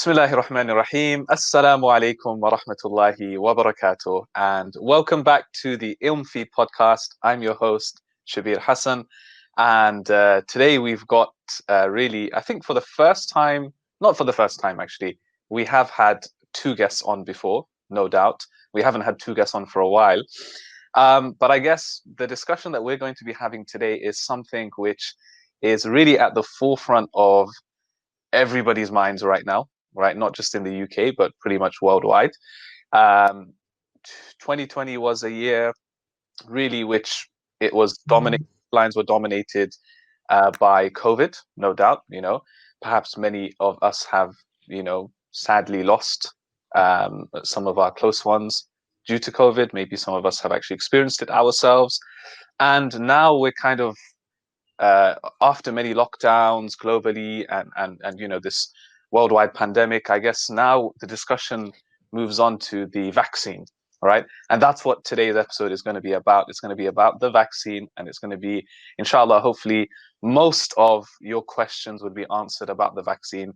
Bismillahir Rahmanir Rahim. Assalamu alaikum wa rahmatullahi wa barakatuh. And welcome back to the Ilm Feed podcast. I'm your host, Shabbir Hassan. And today we've got really, I think for the first time, not for the first time actually, we have had two guests on before, no doubt. We haven't had two guests on for a while. But I guess the discussion that we're going to be having today is something which is really at the forefront of everybody's minds right now, right? Not just in the UK, but pretty much worldwide. 2020 was a year really which it was dominated, lines were dominated by COVID, no doubt. Perhaps many of us have, sadly lost some of our close ones due to COVID. Maybe some of us have actually experienced it ourselves. And now we're kind of, after many lockdowns globally and this worldwide pandemic, I guess now the discussion moves on to the vaccine, right? And that's what today's episode is going to be about. It's going to be about the vaccine, and it's going to be, inshallah, hopefully most of your questions would be answered about the vaccine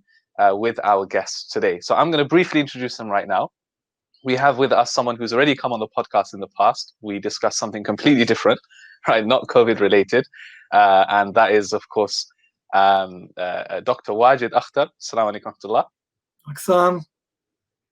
with our guests today. So I'm going to briefly introduce them right now. We have with us someone who's already come on the podcast in the past. We discussed something completely different, right? Not COVID related. And that is, of course, Dr. Wajid Akhtar. Assalamu alaikum wa rahmatullah.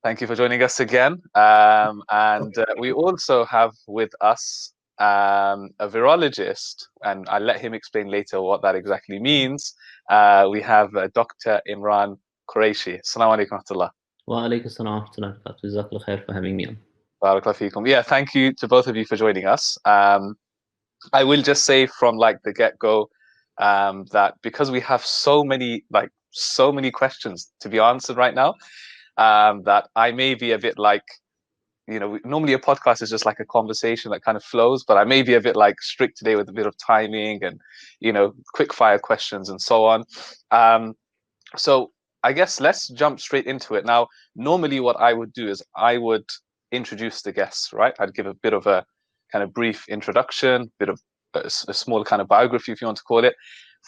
Thank you for joining us again. And we also have with us a virologist, and I'll let him explain later what that exactly means. We have Dr. Imran Qureshi. Assalamu alaikum wa rahmatullah. Wa alaikum assalam wa rahmatullahi wa barakatuh. Jazakallah khair for having me on. Barakallahu feekum. Yeah, thank you to both of you for joining us. I will just say from the get-go that because we have so many questions to be answered right now, that I may be a bit normally a podcast is just like a conversation that kind of flows, but I may be a bit strict today with a bit of timing and quick fire questions and so on. So I guess let's jump straight into it. Now, normally what I would do is I would introduce the guests, right? I'd give a bit of a kind of brief introduction, bit of a small kind of biography, if you want to call it.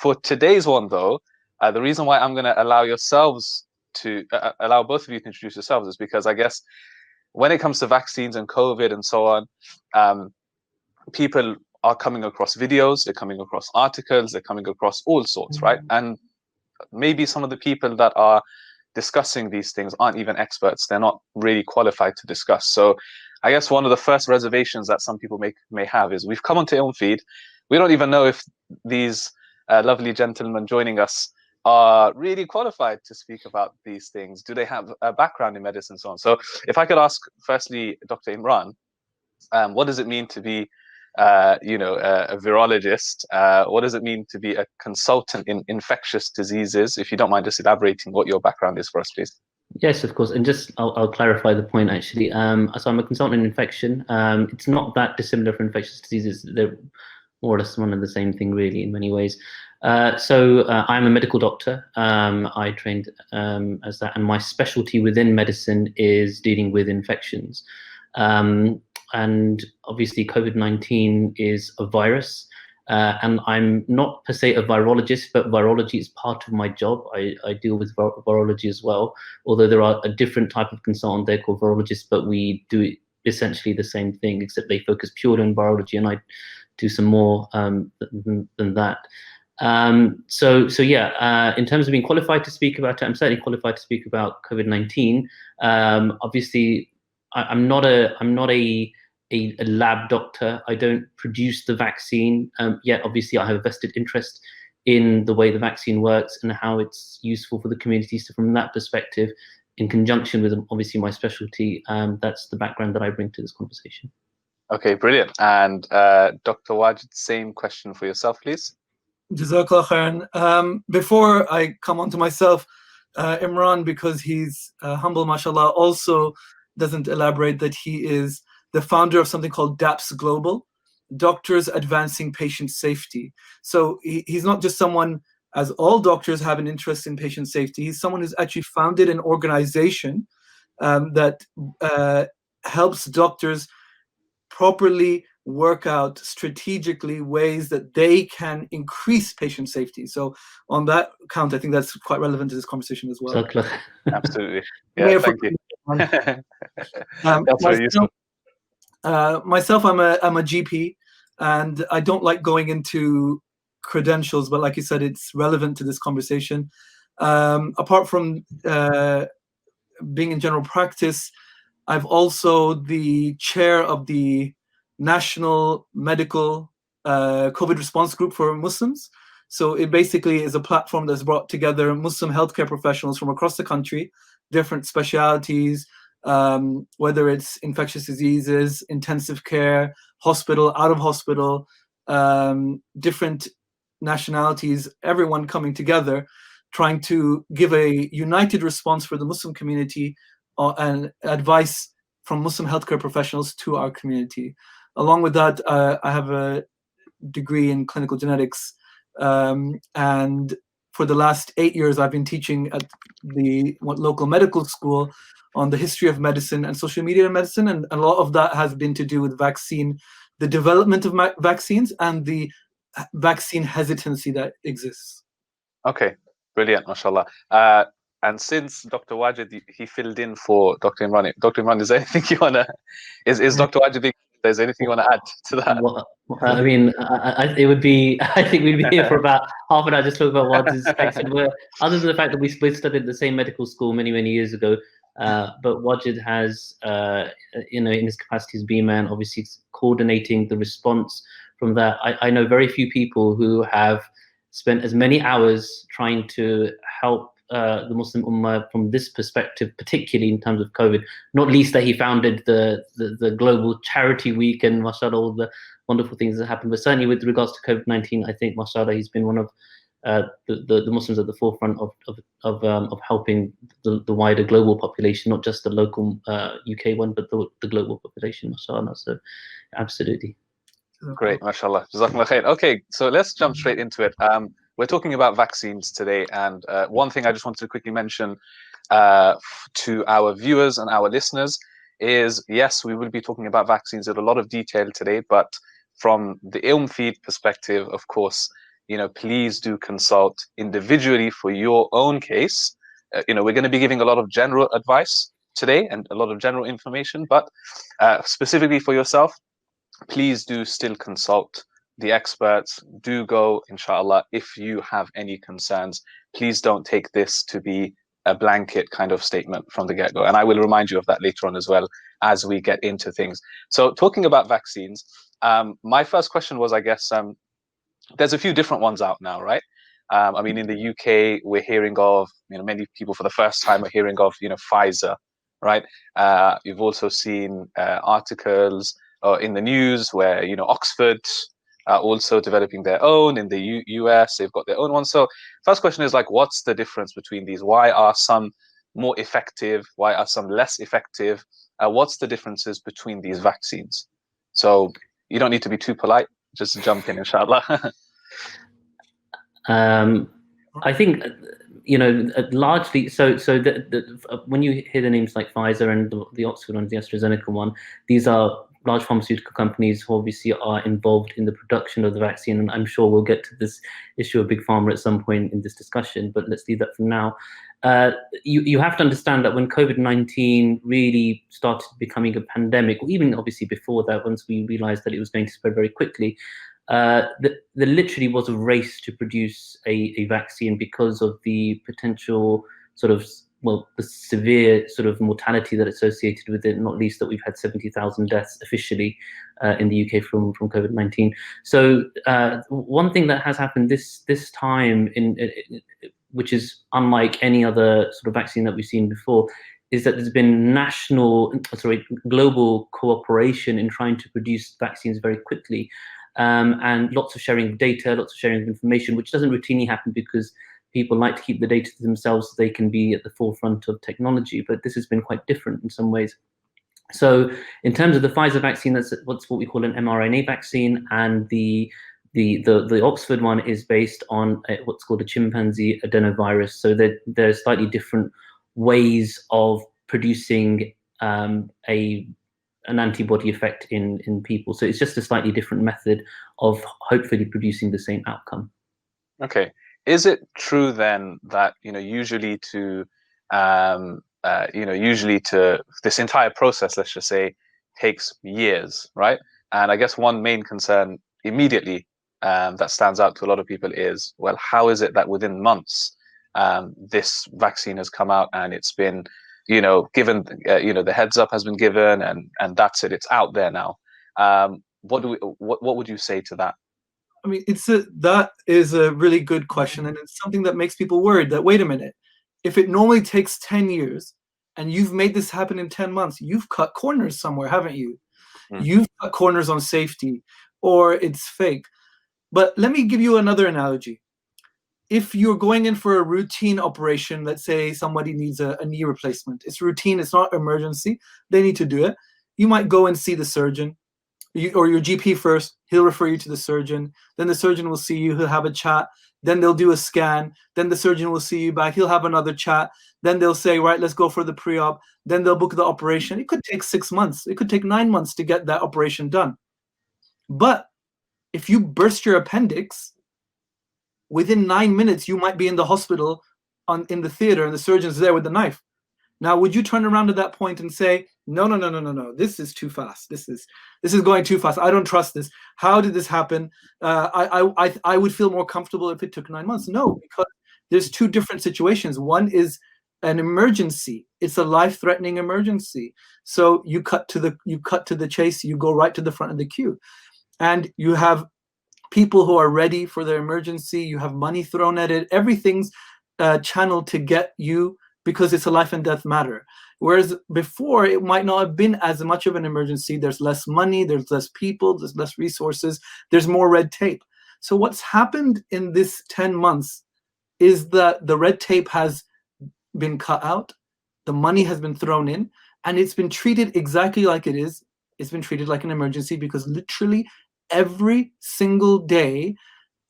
For today's one, though, the reason why I'm going to allow yourselves to allow both of you to introduce yourselves is because I guess when it comes to vaccines and COVID and so on, people are coming across videos, they're coming across articles, they're coming across all sorts, right? And maybe some of the people that are discussing these things aren't even experts. They're not really qualified to discuss. So I guess one of the first reservations that some people may have is we've come onto Ilm Feed. We don't even know if these lovely gentlemen joining us are really qualified to speak about these things. Do they have a background in medicine and so on? So if I could ask firstly, Dr. Imran, what does it mean to be a virologist? What does it mean to be a consultant in infectious diseases? If you don't mind just elaborating what your background is for us, please. Yes, of course. And just I'll clarify the point actually. So I'm a consultant in infection. It's not that dissimilar from infectious diseases. They're more or less one and the same thing really in many ways. So I'm a medical doctor. I trained as that, and my specialty within medicine is dealing with infections. And obviously COVID-19 is a virus. And I'm not per se a virologist, but virology is part of my job. I deal with virology as well, although there are a different type of consultant, they're called virologists, but we do essentially the same thing, except they focus purely on virology, and I do some more than that. So yeah, in terms of being qualified to speak about it, I'm certainly qualified to speak about COVID-19. Obviously, I'm not a lab doctor. I don't produce the vaccine, yet obviously I have a vested interest in the way the vaccine works and how it's useful for the community. So from that perspective, in conjunction with obviously my specialty, that's the background that I bring to this conversation. Okay, brilliant. And Dr. Wajid, same question for yourself, please. Jazakallah khairan. Before I come on to myself, Imran, because he's humble, mashallah, also doesn't elaborate that he is the founder of something called DAPS Global, Doctors Advancing Patient Safety. So he's not just someone, as all doctors have an interest in patient safety, he's someone who's actually founded an organization that helps doctors properly work out strategically ways that they can increase patient safety. So on that count, I think that's quite relevant to this conversation as well. Absolutely. Yeah, thank you. That's very useful. Myself, I'm a GP, and I don't like going into credentials, but like you said, it's relevant to this conversation. Apart from being in general practice, I've also the chair of the National Medical COVID Response Group for Muslims. So it basically is a platform that's brought together Muslim healthcare professionals from across the country, different specialities, whether it's infectious diseases, intensive care, hospital, out of hospital, different nationalities, everyone coming together, trying to give a united response for the Muslim community and advice from Muslim healthcare professionals to our community. Along with that, I have a degree in clinical genetics, and for the last 8 years, I've been teaching at the local medical school on the history of medicine and social media medicine, and a lot of that has been to do with the development of vaccines and the vaccine hesitancy that exists. Okay, brilliant, mashallah. And since Dr. Wajid, he filled in for Dr. Imran. Dr. Imran, is there anything you want to, is Dr. Wajid, there's anything you want to add to that? Well, I mean, it would be, I think we'd be here for about half an hour just talking about Wajid's vaccine. Other than the fact that we studied at the same medical school many, many years ago, but Wajid has, in his capacity as B-man, obviously coordinating the response from that. I know very few people who have spent as many hours trying to help the Muslim Ummah from this perspective, particularly in terms of COVID, not least that he founded the Global Charity Week and mashallah, all the wonderful things that happened. But certainly with regards to COVID-19, I think mashallah, he's been one of the Muslims at the forefront of helping the wider global population, not just the local UK one, but the global population, mashallah. So absolutely. Great, mashallah. Jazakumullah khair. Okay, so let's jump straight into it. We're talking about vaccines today, and one thing I just wanted to quickly mention to our viewers and our listeners is, yes, we will be talking about vaccines in a lot of detail today, but from the Ilm Feed perspective, of course, please do consult individually for your own case. We're going to be giving a lot of general advice today and a lot of general information, but specifically for yourself, please do still consult the experts. Do go, inshallah, if you have any concerns. Please don't take this to be a blanket kind of statement from the get-go. And I will remind you of that later on as well as we get into things. So talking about vaccines, my first question was, I guess, there's a few different ones out now, right? I mean, in the UK, we're hearing of, many people for the first time are hearing of, Pfizer, right? You've also seen articles in the news where, Oxford are also developing their own. In the US, they've got their own one. So first question is like, what's the difference between these? Why are some more effective? Why are some less effective? What's the differences between these vaccines? So you don't need to be too polite. Just jump in, inshallah. I think, largely, so when you hear the names like Pfizer and the Oxford one, the AstraZeneca one, these are large pharmaceutical companies who obviously are involved in the production of the vaccine. And I'm sure we'll get to this issue of Big Pharma at some point in this discussion, but let's leave that for now. You have to understand that when COVID-19 really started becoming a pandemic, or even obviously before that, once we realized that it was going to spread very quickly, there literally was a race to produce a vaccine because of the potential the severe sort of mortality that associated with it, not least that we've had 70,000 deaths officially in the UK from COVID-19. So one thing that has happened this time, which is unlike any other sort of vaccine that we've seen before, is that there's been global cooperation in trying to produce vaccines very quickly. And lots of sharing of data, lots of sharing of information, which doesn't routinely happen because people like to keep the data to themselves so they can be at the forefront of technology. But this has been quite different in some ways. So in terms of the Pfizer vaccine, that's what we call an mRNA vaccine, and the Oxford one is based on what's called a chimpanzee adenovirus. So there are slightly different ways of producing a an antibody effect in people. So it's just a slightly different method of hopefully producing the same outcome. Okay. Is it true then that, usually to, usually to this entire process, let's just say, takes years, right? And I guess one main concern immediately that stands out to a lot of people is, well, how is it that within months this vaccine has come out and it's been, given, the heads up has been given, and that's it, it's out there now. What would you say to that? I mean, that is a really good question, and it's something that makes people worried that, wait a minute, if it normally takes 10 years and you've made this happen in 10 months, you've cut corners somewhere, haven't you? You've cut corners on safety, or it's fake. But let me give you another analogy. If you're going in for a routine operation, let's say somebody needs a knee replacement, it's routine, it's not emergency, they need to do it. You might go and see the surgeon, or your GP first. He'll refer you to the surgeon. Then the surgeon will see you. He'll have a chat. Then they'll do a scan. Then the surgeon will see you back. He'll have another chat. Then they'll say, right, let's go for the pre-op. Then they'll book the operation. It could take 6 months. It could take 9 months to get that operation done. But if you burst your appendix, within 9 minutes, you might be in the hospital in the theater, and the surgeon's there with the knife. Now, would you turn around at that point and say, no, this is too fast. This is going too fast. I don't trust this. How did this happen? I would feel more comfortable if it took 9 months. No, because there's two different situations. One is an emergency. It's a life-threatening emergency. So you cut to the chase. You go right to the front of the queue, and you have people who are ready for their emergency. You have money thrown at it. Everything's channeled to get you, because it's a life and death matter. Whereas before, it might not have been as much of an emergency. There's less money, there's less people, there's less resources, there's more red tape. So what's happened in this 10 months is that the red tape has been cut out, the money has been thrown in, and it's been treated exactly like it is. It's been treated like an emergency, because literally every single day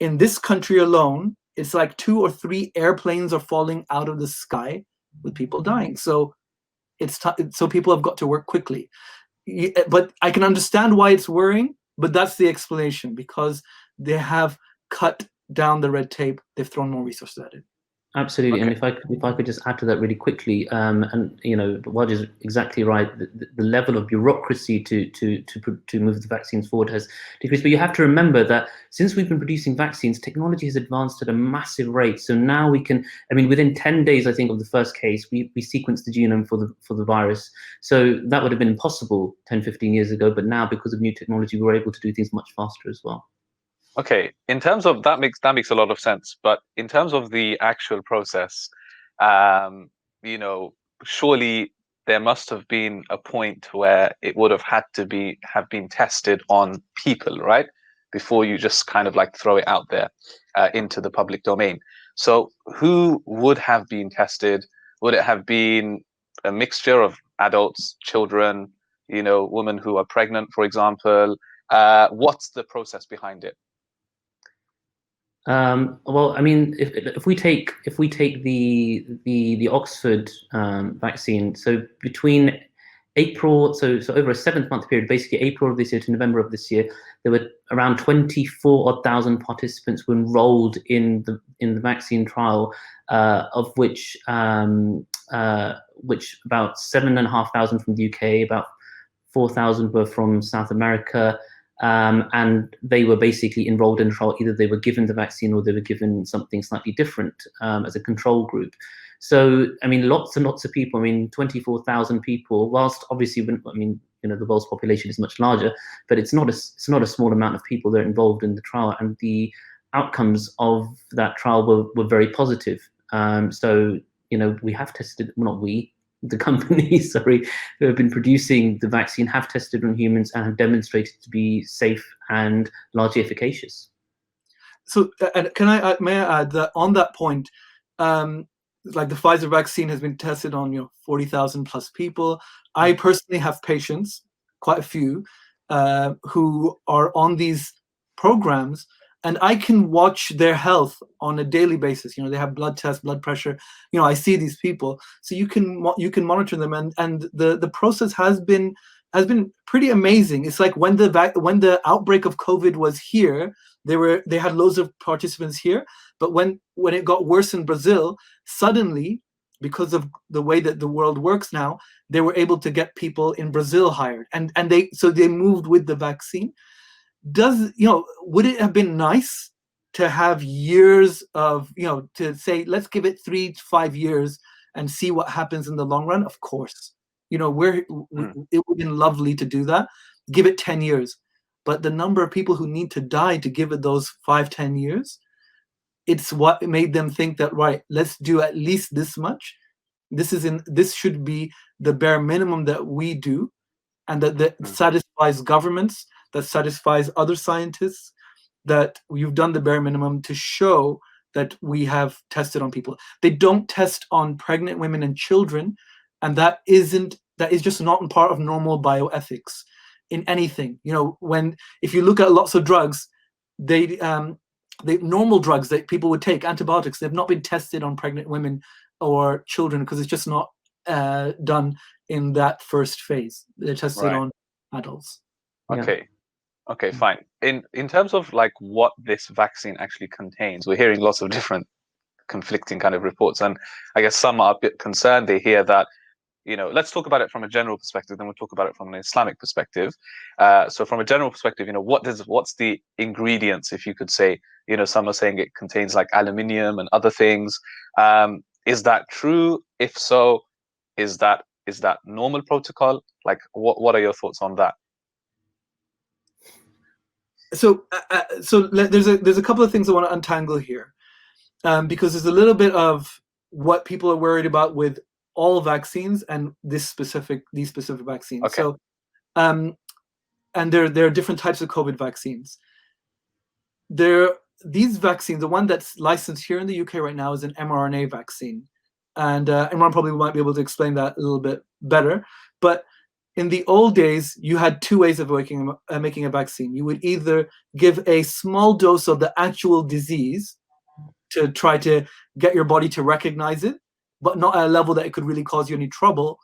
in this country alone, it's like 2 or 3 airplanes are falling out of the sky with people dying. So so people have got to work quickly. But I can understand why it's worrying, but that's the explanation, because they have cut down the red tape. They've thrown more resources at it. Absolutely. Okay. And if I could just add to that really quickly, and Wajid is exactly right. The level of bureaucracy to move the vaccines forward has decreased. But you have to remember that since we've been producing vaccines, technology has advanced at a massive rate. So now we can, within 10 days, I think, of the first case, we sequenced the genome for the virus. So that would have been impossible 10, 15 years ago. But now, because of new technology, we're able to do things much faster as well. Okay, in terms of that makes a lot of sense. But in terms of the actual process, surely there must have been a point where it would have had to have been tested on people, right? Before you just kind of like throw it out there into the public domain. So who would have been tested? Would it have been a mixture of adults, children, women who are pregnant, for example? What's the process behind it? Well, if we take the Oxford vaccine, so between April, so over a 7-month period, basically April of this year to November of this year, there were around 24,000 participants were enrolled in the vaccine trial, of which about 7,500 from the UK, about 4,000 were from South America. And they were basically enrolled in a trial. Either they were given the vaccine or they were given something slightly different as a control group. So, lots and lots of people, 24,000 people, whilst obviously, the world's population is much larger, but it's not a small amount of people that are involved in the trial. And the outcomes of that trial were very positive. So, we have tested, well, not we, the companies, who have been producing the vaccine have tested on humans and have demonstrated to be safe and largely efficacious. So, and may I add that on that point, like the Pfizer vaccine has been tested on 40,000 plus people. I personally have patients, quite a few, who are on these programs, and I can watch their health on a daily basis. They have blood tests, blood pressure. I see these people, so you can monitor them, and the process has been has been pretty amazing. It's like when the outbreak of COVID was here, they had loads of participants here, but when it got worse in Brazil, suddenly, because of the way that the world works now, they were able to get people in Brazil hired, and they moved with the vaccine. Would it have been nice to have years of, to say, let's give it 3 to 5 years and see what happens in the long run? Of course. It would have been lovely to do that. Give it 10 years. But the number of people who need to die to give it those 5-10 years, it's what made them think that, right, let's do at least this much. This should be the bare minimum that we do, and that satisfies governments, that satisfies other scientists, that you've done the bare minimum to show that we have tested on people. They don't test on pregnant women and children, and that is just not part of normal bioethics in anything. If you look at lots of drugs, the normal drugs that people would take, antibiotics, they've not been tested on pregnant women or children because it's just not done in that first phase. They're tested on adults. Okay, fine. In terms of like what this vaccine actually contains, we're hearing lots of different conflicting kind of reports, and I guess some are a bit concerned. They hear that, let's talk about it from a general perspective, then we'll talk about it from an Islamic perspective. So from a general perspective, what's the ingredients, if you could say? Some are saying it contains like aluminium and other things. Is that true? If so, is that normal protocol? Like, what are your thoughts on that? So there's a couple of things I want to untangle here, because there's a little bit of what people are worried about with all vaccines and these specific vaccines. Okay. So, and there are different types of COVID vaccines. These vaccines, the one that's licensed here in the UK right now is an mRNA vaccine, and Imran probably might be able to explain that a little bit better. But in the old days, you had 2 ways of making a vaccine. You would either give a small dose of the actual disease to try to get your body to recognize it, but not at a level that it could really cause you any trouble,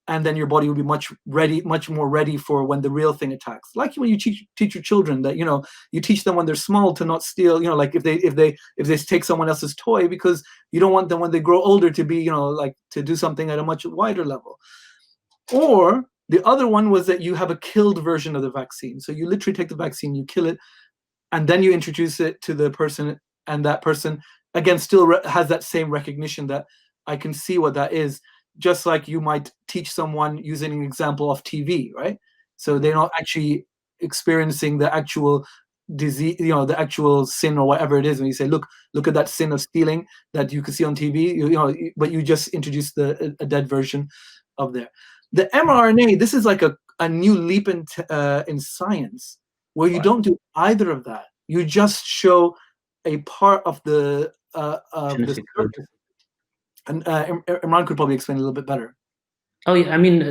and then your body would be much more ready for when the real thing attacks. Like when you teach your children that, you teach them when they're small to not steal, like if they take someone else's toy, because you don't want them when they grow older to be, like to do something at a much wider level. Or the other one was that you have a killed version of the vaccine. So you literally take the vaccine, you kill it, and then you introduce it to the person, and that person, again, still has that same recognition that I can see what that is, just like you might teach someone using an example of TV, right? So they're not actually experiencing the actual disease, the actual sin or whatever it is. When you say, look at that sin of stealing that you can see on TV, but you just introduce a dead version of there. The mRNA, this is like a new leap in science, where you don't do either of that. You just show a part of the surface. And Imran could probably explain a little bit better. Oh yeah, I mean,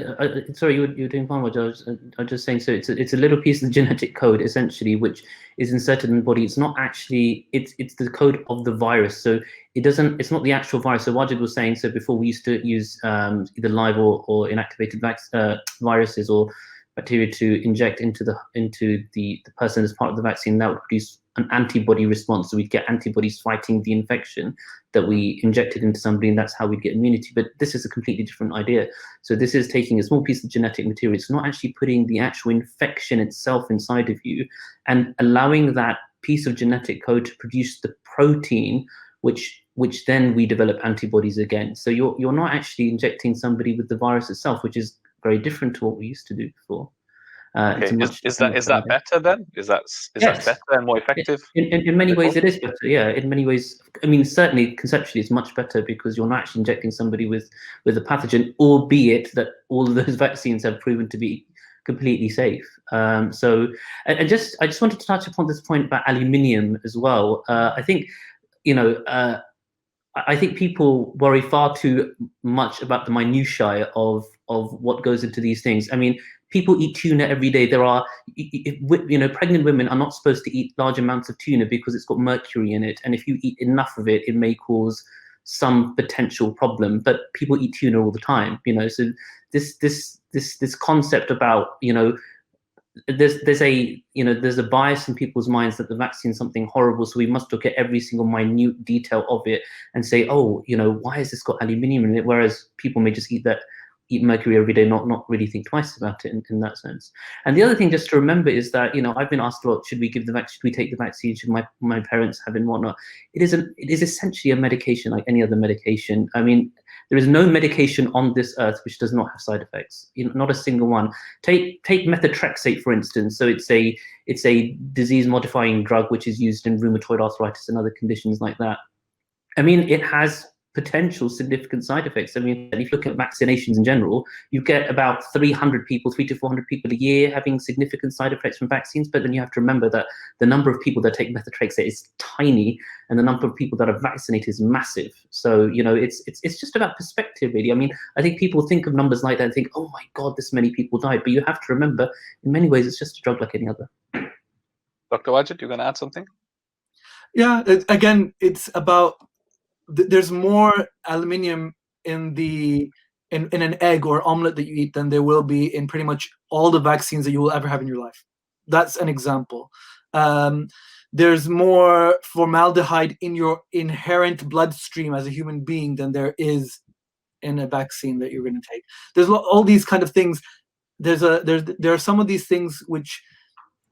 sorry, you were doing fine. What I was just saying. So it's a little piece of the genetic code essentially, which is inserted in the body. It's not actually it's the code of the virus. So it's not the actual virus. So Wajid was saying, so before we used to use either live or inactivated viruses or bacteria to inject into the person as part of the vaccine. That would produce an antibody response. So we'd get antibodies fighting the infection that we injected into somebody, and that's how we'd get immunity. But this is a completely different idea. So this is taking a small piece of genetic material. It's not actually putting the actual infection itself inside of you and allowing that piece of genetic code to produce the protein, which then we develop antibodies against. So you're not actually injecting somebody with the virus itself, which is very different to what we used to do before. Okay. Is that better then? Is that better and more effective? In many ways, it is better. Yeah, in many ways. I mean, certainly conceptually, it's much better because you're not actually injecting somebody with a pathogen, albeit that all of those vaccines have proven to be completely safe. So, I just wanted to touch upon this point about aluminium as well. I think, I think people worry far too much about the minutiae of what goes into these things. I mean, people eat tuna every day. Pregnant women are not supposed to eat large amounts of tuna because it's got mercury in it, and if you eat enough of it, it may cause some potential problem, but people eat tuna all the time, you know. So this concept about, you know, there's a bias in people's minds that the vaccine is something horrible, so we must look at every single minute detail of it and say, oh, you know, why has this got aluminium in it? Whereas people may just eat mercury every day, not really think twice about it in that sense. And the other thing just to remember is that, you know, I've been asked a lot, should we give the vaccine, should we take the vaccine, should my parents have it and whatnot. It is essentially a medication like any other medication. I mean, there is no medication on this earth which does not have side effects. You know, not a single one. Take methotrexate, for instance. So it's a disease-modifying drug which is used in rheumatoid arthritis and other conditions like that. I mean, it has potential significant side effects. I mean, if you look at vaccinations in general, you get about 300 to 400 people a year having significant side effects from vaccines. But then you have to remember that the number of people that take methotrexate is tiny, and the number of people that are vaccinated is massive. So, you know, it's just about perspective, really. I mean, I think people think of numbers like that and think, oh my God, this many people died. But you have to remember, in many ways, it's just a drug like any other. Dr. Wajid, you're going to add something? Yeah, again, it's about there's more aluminium in an egg or omelet that you eat than there will be in pretty much all the vaccines that you will ever have in your life. That's an example. There's more formaldehyde in your inherent bloodstream as a human being than there is in a vaccine that you're going to take. There's all these kind of things. There are some of these things which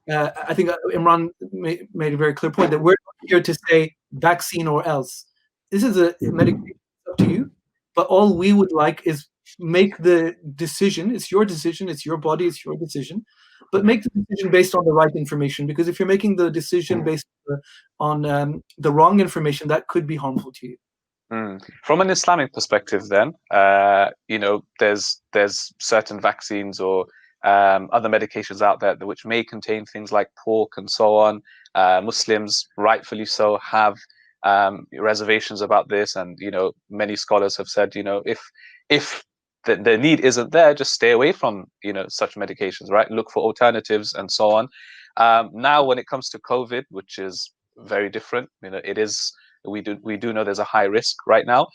I think Imran made a very clear point that we're not here to say vaccine or else. This is a medication, up to you, but all we would like is make the decision. It's your decision, it's your body, it's your decision, but make the decision based on the right information, because if you're making the decision based on the wrong information, that could be harmful to you. From an Islamic perspective then, you know, there's certain vaccines or other medications out there which may contain things like pork and so on. Muslims, rightfully so, have reservations about this, and you know, many scholars have said, you know, if the need isn't there, just stay away from, you know, such medications, right? Look for alternatives and so on. Now, when it comes to COVID, which is very different, you know, it is, we do know there's a high risk right now.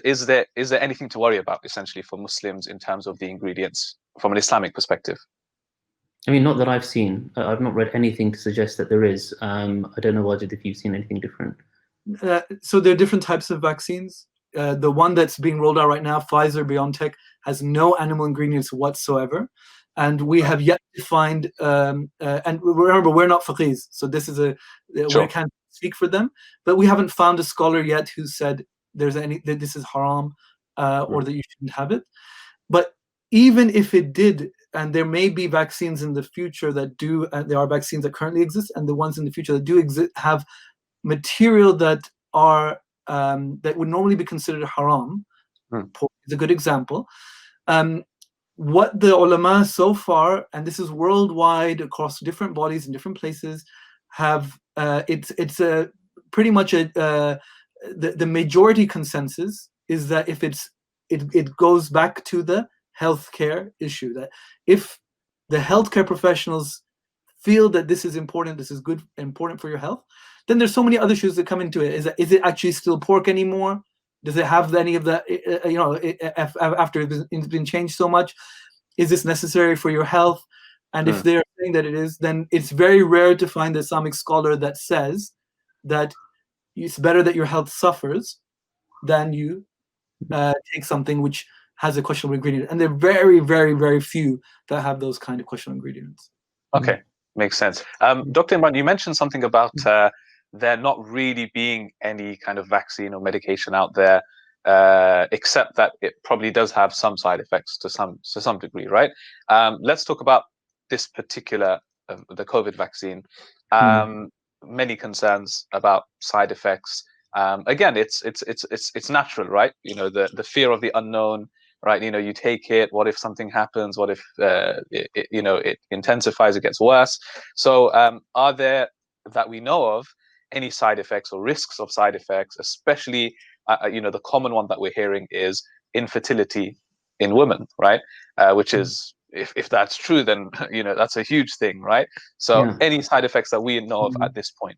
Is there anything to worry about essentially for Muslims in terms of the ingredients from an Islamic perspective? I mean, not that I've seen. I've not read anything to suggest that there is. I don't know, Wajid, if you've seen anything different. So there are different types of vaccines. The one that's being rolled out right now, Pfizer BioNTech, has no animal ingredients whatsoever. And we have yet to find, and remember, we're not faqirs, so this is we can't speak for them, but we haven't found a scholar yet who said that this is haram or that you shouldn't have it. But even if it did, and there may be vaccines in the future that do, there are vaccines that currently exist, and the ones in the future that do exist have material that are that would normally be considered haram. Pork is a good example. What the ulama so far, and this is worldwide across different bodies in different places, have it's a pretty much the majority consensus is that if it goes back to the healthcare issue, that if the healthcare professionals feel that this is important, this is good, important for your health, then there's so many other issues that come into it. Is it actually still pork anymore? Does it have any of that, you know, after it's been changed so much? Is this necessary for your health? And if they're saying that it is, then it's very rare to find the Islamic scholar that says that it's better that your health suffers than you take something which has a questionable ingredient. And they're very, very, very few that have those kind of questionable ingredients. Okay, makes sense. Dr. Imran, you mentioned something about there not really being any kind of vaccine or medication out there, except that it probably does have some side effects to some degree, right? Let's talk about this particular the COVID vaccine. Many concerns about side effects. Again, it's natural, right? You know, the fear of the unknown, right? You know, you take it. What if something happens? What if it intensifies? It gets worse. So, are there, that we know of, any side effects or risks of side effects? Especially, you know, the common one that we're hearing is infertility in women, right? Which is, if that's true, then you know, that's a huge thing, right? So, any side effects that we know of at this point?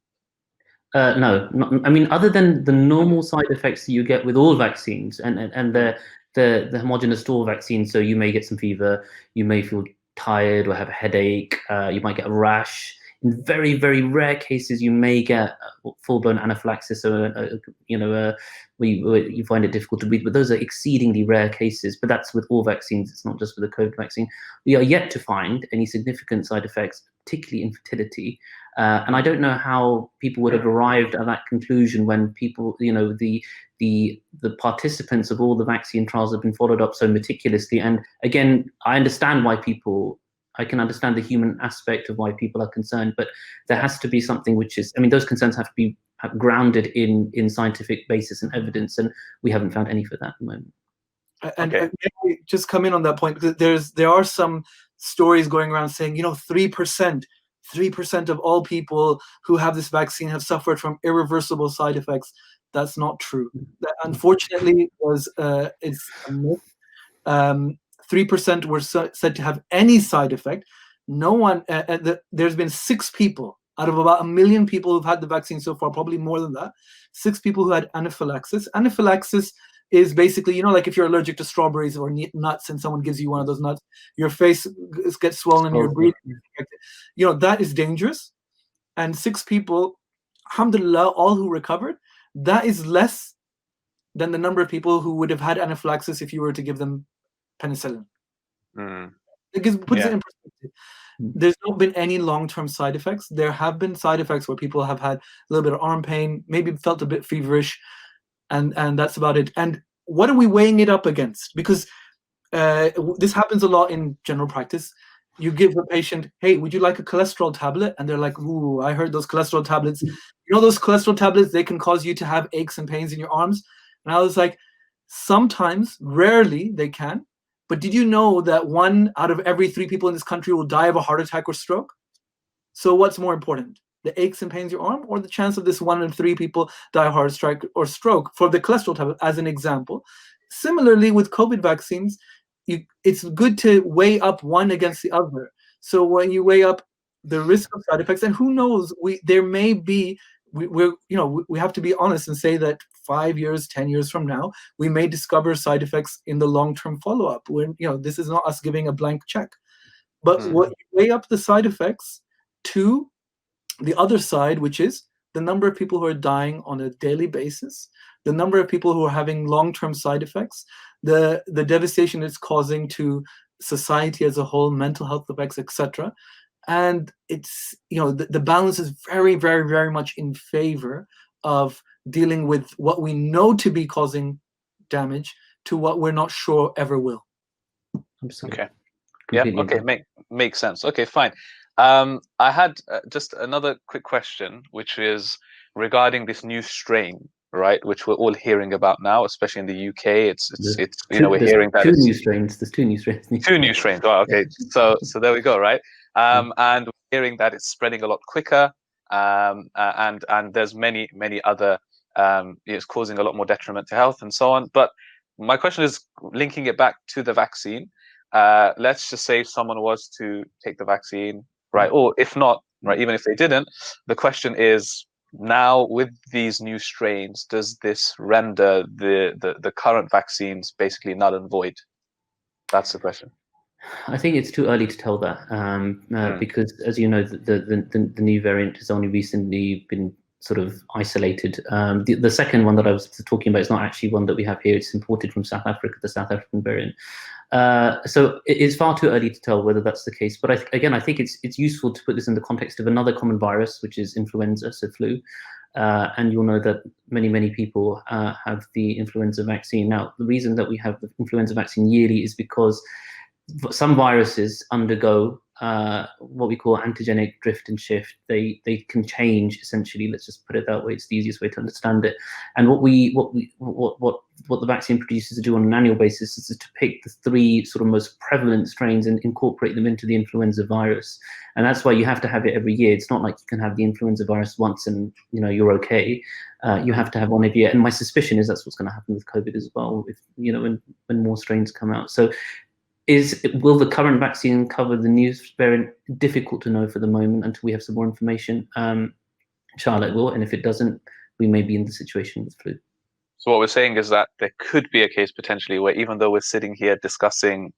No, I mean, other than the normal side effects that you get with all vaccines, and the homogeneous store vaccine, so you may get some fever, you may feel tired or have a headache, you might get a rash. In very, very rare cases, you may get full-blown anaphylaxis, or where you find it difficult to breathe. But those are exceedingly rare cases. But that's with all vaccines. It's not just with the COVID vaccine. We are yet to find any significant side effects, particularly infertility. And I don't know how people would have arrived at that conclusion when people, the participants of all the vaccine trials have been followed up so meticulously. And again, I can understand the human aspect of why people are concerned, but there has to be something which is, those concerns have to be grounded in scientific basis and evidence, and we haven't found any for that at the moment. And maybe just come in on that point, because there are some stories going around saying, 3% of all people who have this vaccine have suffered from irreversible side effects. That's not true. That, unfortunately, it's a myth. 3% were said to have any side effect. No one. There's been 6 people out of about 1 million people who've had the vaccine so far, probably more than that. 6 people who had anaphylaxis. Anaphylaxis is basically, like if you're allergic to strawberries or nuts and someone gives you one of those nuts, your face gets swollen, your breathing is affected. That is dangerous. And 6 people, alhamdulillah, all who recovered, that is less than the number of people who would have had anaphylaxis if you were to give them penicillin. It puts it in perspective. There's not been any long-term side effects. There have been side effects where people have had a little bit of arm pain, maybe felt a bit feverish, and that's about it. And what are we weighing it up against? Because this happens a lot in general practice. You give a patient, hey, would you like a cholesterol tablet? And they're like, ooh, I heard those cholesterol tablets. Those cholesterol tablets, they can cause you to have aches and pains in your arms. And I was like, sometimes, rarely they can. But did you know that 1 out of every 3 people in this country will die of a heart attack or stroke? So what's more important? The aches and pains in your arm, or the chance of this 1 in 3 people die of heart attack or stroke, for the cholesterol tablet, as an example? Similarly, with COVID vaccines, it's good to weigh up one against the other. So when you weigh up the risk of side effects, and who knows, there may be, we have to be honest and say that 5 years, 10 years from now, we may discover side effects in the long-term follow-up. When this is not us giving a blank check, but what you weigh up the side effects to the other side, which is the number of people who are dying on a daily basis, the number of people who are having long-term side effects, the devastation it's causing to society as a whole, mental health effects, etc. And it's, the balance is very, very, very much in favor of dealing with what we know to be causing damage to what we're not sure ever will. Absolutely. Okay. Yeah. Okay. Makes sense. Okay. Fine. I had just another quick question, which is regarding this new strain, right? Which we're all hearing about now, especially in the UK. It's we're hearing that there's 2 new strains. There's 2 new strains. 2 new strains. Oh, okay. So there we go, right? And we're hearing that it's spreading a lot quicker, and there's many other. It's causing a lot more detriment to health and so on. But my question is linking it back to the vaccine. Let's just say someone was to take the vaccine, right? Or if not, right, even if they didn't, the question is, now with these new strains, does this render the current vaccines basically null and void? That's the question. I think it's too early to tell that, because, as you know, the new variant has only recently been sort of isolated. The second one that I was talking about is not actually one that we have here. It's imported from South Africa, the South African variant. So it is far too early to tell whether that's the case. But I think it's useful to put this in the context of another common virus, which is influenza, so flu. And you'll know that many people have the influenza vaccine. Now, the reason that we have the influenza vaccine yearly is because some viruses undergo what we call antigenic drift and shift. They can change, essentially. Let's just put it that way. It's the easiest way to understand it. And what the vaccine producers do on an annual basis is to pick the 3 sort of most prevalent strains and incorporate them into the influenza virus. And that's why you have to have it every year. It's not like you can have the influenza virus once and you're okay. You have to have one every year. And my suspicion is that's what's going to happen with COVID as well, if when more strains come out. So will the current vaccine cover the new variant? Difficult to know for the moment until we have some more information. Inshallah it will, and if it doesn't, we may be in the situation with flu. So what we're saying is that there could be a case potentially where even though we're sitting here discussing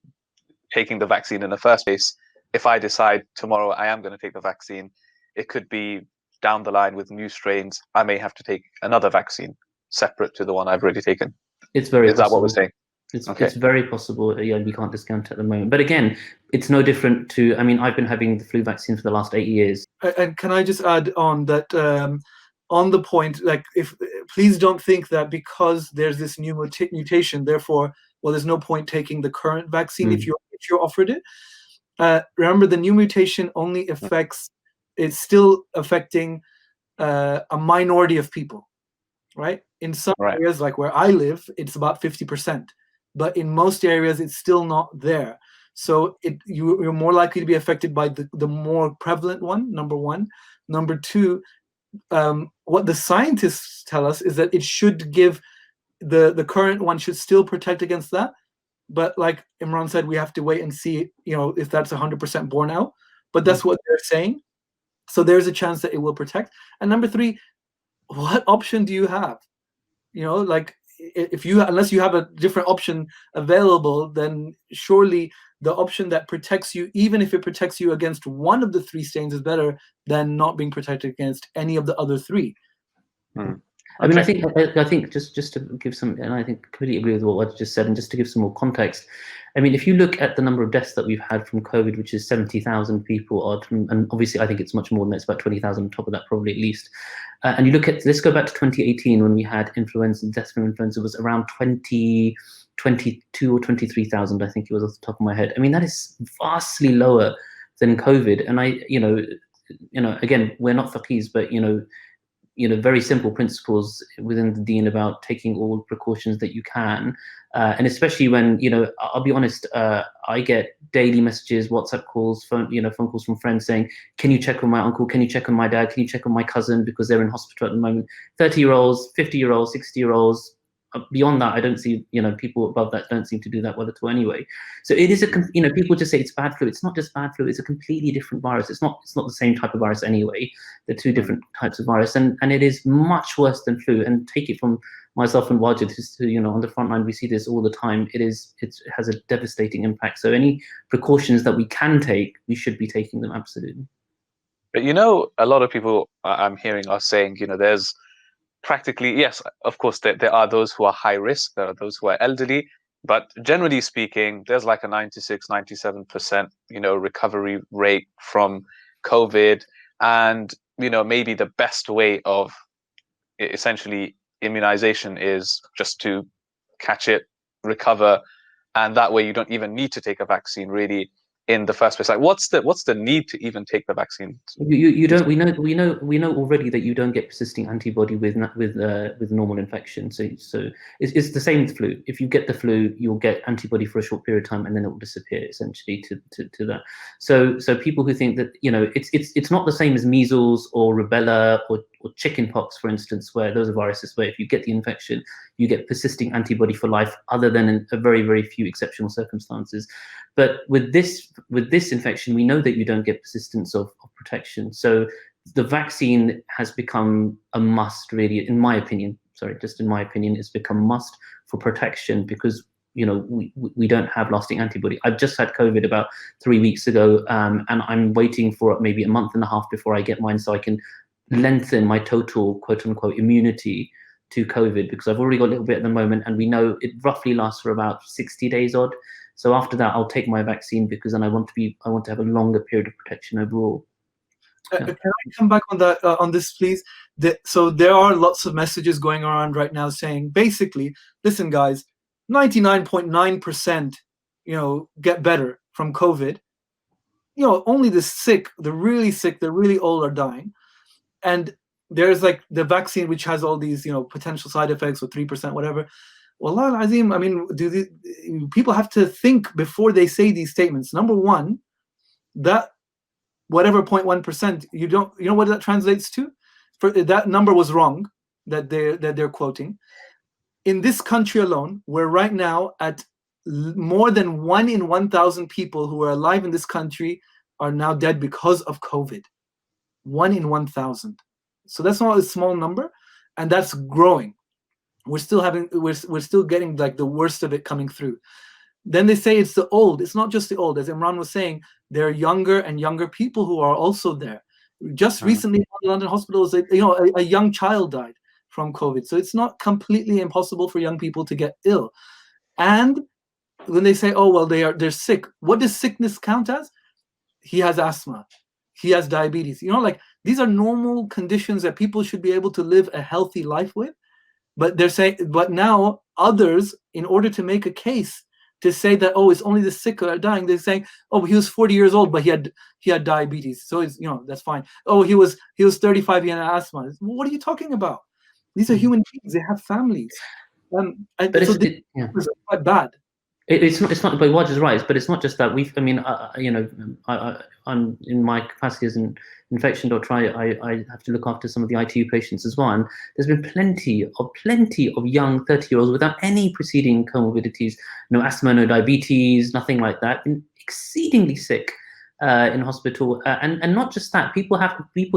taking the vaccine in the first place, if I decide tomorrow I am going to take the vaccine, it could be down the line with new strains, I may have to take another vaccine separate to the one I've already taken. It's very Is that what we're saying? It's very possible. Yeah, we can't discount it at the moment. But again, it's no different to, I mean, I've been having the flu vaccine for the last 8 years. And can I just add on that, on the point, like, please don't think that because there's this new mutation, therefore, well, there's no point taking the current vaccine if you're offered it. Remember, the new mutation only affects, it's still affecting a minority of people, right? In some areas, like where I live, it's about 50%. But in most areas, it's still not there. So you're more likely to be affected by the more prevalent one, number one. Number two, what the scientists tell us is that it should give, the current one should still protect against that. But like Imran said, we have to wait and see, if that's 100% borne out. But that's what they're saying. So there's a chance that it will protect. And number three, what option do you have? Like, unless you have a different option available, then surely the option that protects you, even if it protects you against one of the three strains, is better than not being protected against any of the other three. I mean, I think just to give some, and I think completely agree with what I just said, and just to give some more context, I mean, if you look at the number of deaths that we've had from COVID, which is 70,000 people odd, and obviously I think it's much more than that, it's about 20,000 on top of that probably at least. And you look at, let's go back to 2018 when we had influenza, deaths from influenza was around 22 or 23,000, I think it was off the top of my head. I mean, that is vastly lower than COVID. And again, we're not faqirs, but very simple principles within the deen about taking all precautions that you can. And especially when, I'll be honest, I get daily messages, WhatsApp calls, phone calls from friends saying, can you check on my uncle? Can you check on my dad? Can you check on my cousin? Because they're in hospital at the moment. 30-year-olds, 50-year-olds, 60-year-olds. Beyond that, I don't see, people above that don't seem to do that well at all anyway. So it is people just say it's bad flu. It's not just bad flu. It's a completely different virus. It's not the same type of virus anyway. They're two different types of virus, and it is much worse than flu. And take it from myself and Wajid, who, on the front line, we see this all the time. It has a devastating impact. So any precautions that we can take, we should be taking them, absolutely. But a lot of people I'm hearing are saying, there's practically, yes, of course, there are those who are high risk, there are those who are elderly, but generally speaking, there's like a 96, 97%, recovery rate from COVID. And, maybe the best way of essentially immunization is just to catch it, recover, and that way you don't even need to take a vaccine really in the first place. Like, what's the need to even take the vaccine? You don't. We know already that you don't get persisting antibody with normal infection. So it's the same with flu. If you get the flu, you'll get antibody for a short period of time, and then it will disappear essentially to that. So people who think that it's not the same as measles or rubella or chickenpox, for instance, where those are viruses where if you get the infection, you get persisting antibody for life, other than in a very, very few exceptional circumstances. But with this infection, we know that you don't get persistence of protection. So the vaccine has become a must, really, in my opinion. Sorry, just in my opinion, it's become must for protection because we don't have lasting antibody. I've just had COVID about 3 weeks ago, and I'm waiting for maybe a month and a half before I get mine, so I can lengthen my total quote unquote immunity to COVID, because I've already got a little bit at the moment, and we know it roughly lasts for about 60 days odd. So after that, I'll take my vaccine because then I want to have a longer period of protection overall. Can I come back on that on this, please? So there are lots of messages going around right now saying, basically, listen, guys, 99.9%, get better from COVID. Only the sick, the really sick, the really old are dying, and there's like the vaccine which has all these potential side effects with 3%, whatever. Wallah al-Azim, I mean, people have to think before they say these statements. Number one, that whatever 0.1%, you know what that translates to? For that number was wrong that they're quoting. In this country alone, we're right now at more than 1 in 1,000 people who are alive in this country are now dead because of COVID. 1 in 1,000. So that's not a small number, and that's growing. We're still getting like the worst of it coming through. Then they say it's the old. It's not just the old. As Imran was saying, there are younger and younger people who are also there. Just recently in the London hospitals, a young child died from COVID. So it's not completely impossible for young people to get ill. And when they say, oh, well, they're sick, what does sickness count as? He has asthma. He has diabetes. Like these are normal conditions that people should be able to live a healthy life with. But they're saying, but now others, in order to make a case to say that, oh, it's only the sick that are dying, they're saying, oh, he was 40 years old, but he had diabetes, so it's that's fine. Oh, he was 35, he had asthma. What are you talking about? These are human beings. They have families. But so this is quite bad. It's not. But Waj is right. But it's not just that. I'm in my capacity as an infection doctor. I have to look after some of the ITU patients as well. And there's been plenty of young 30-year-olds without any preceding comorbidities, no asthma, no diabetes, nothing like that, been exceedingly sick in hospital. And not just that. People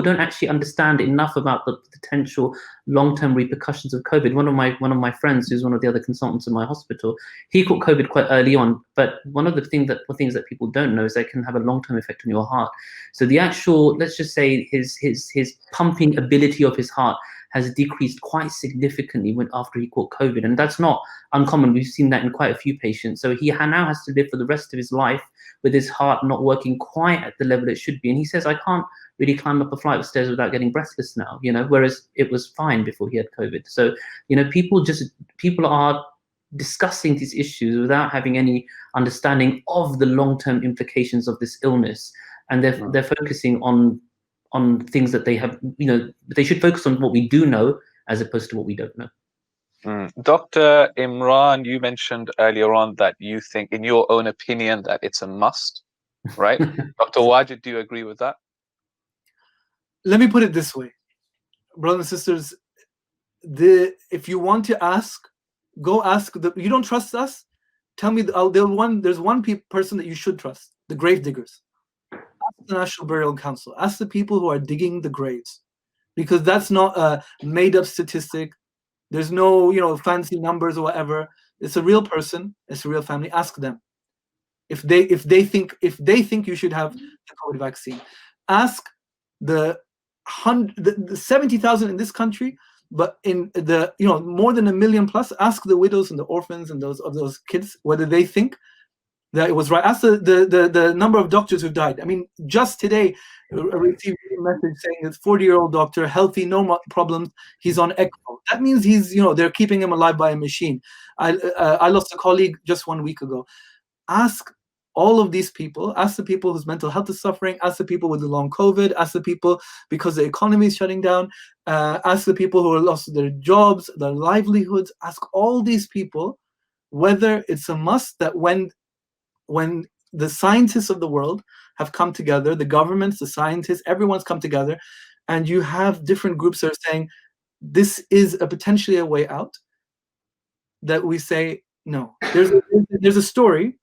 don't actually understand enough about the potential long-term repercussions of COVID. One of my friends, who's one of the other consultants in my hospital, he caught COVID quite early on. But one of the things that people don't know is that it can have a long-term effect on your heart. So the actual, let's just say, his pumping ability of his heart has decreased quite significantly after he caught COVID, and that's not uncommon. We've seen that in quite a few patients. So he now has to live for the rest of his life with his heart not working quite at the level it should be. And he says, I can't really climb up a flight of stairs without getting breathless now, whereas it was fine before he had COVID. So, people are discussing these issues without having any understanding of the long-term implications of this illness. And they're focusing on things that they have, they should focus on what we do know as opposed to what we don't know. Dr. Imran, you mentioned earlier on that you think, in your own opinion, that it's a must, right? Dr. Wajid, do you agree with that? Let me put it this way, brothers and sisters. If you want to ask, go ask. You don't trust us? Tell me. There's one person that you should trust: the grave diggers. Ask the National Burial Council. Ask the people who are digging the graves, because that's not a made-up statistic. There's no fancy numbers or whatever. It's a real person. It's a real family. Ask them if they think you should have the COVID vaccine. Ask the 70,000 in this country, but in the more than 1 million plus. Ask the widows and the orphans and those kids whether they think that it was right. Ask the number of doctors who died. I mean, just today I received a message saying it's 40-year-old doctor, healthy, no problems. He's on ECMO. That means he's they're keeping him alive by a machine. I lost a colleague just 1 week ago. Ask all of these people. Ask the people whose mental health is suffering. Ask the people with the long COVID. Ask the people because the economy is shutting down. Ask the people who lost their jobs, their livelihoods. Ask all these people whether it's a must that when the scientists of the world have come together, the governments, the scientists, everyone's come together, and you have different groups that are saying this is potentially a way out, that we say no. There's a story.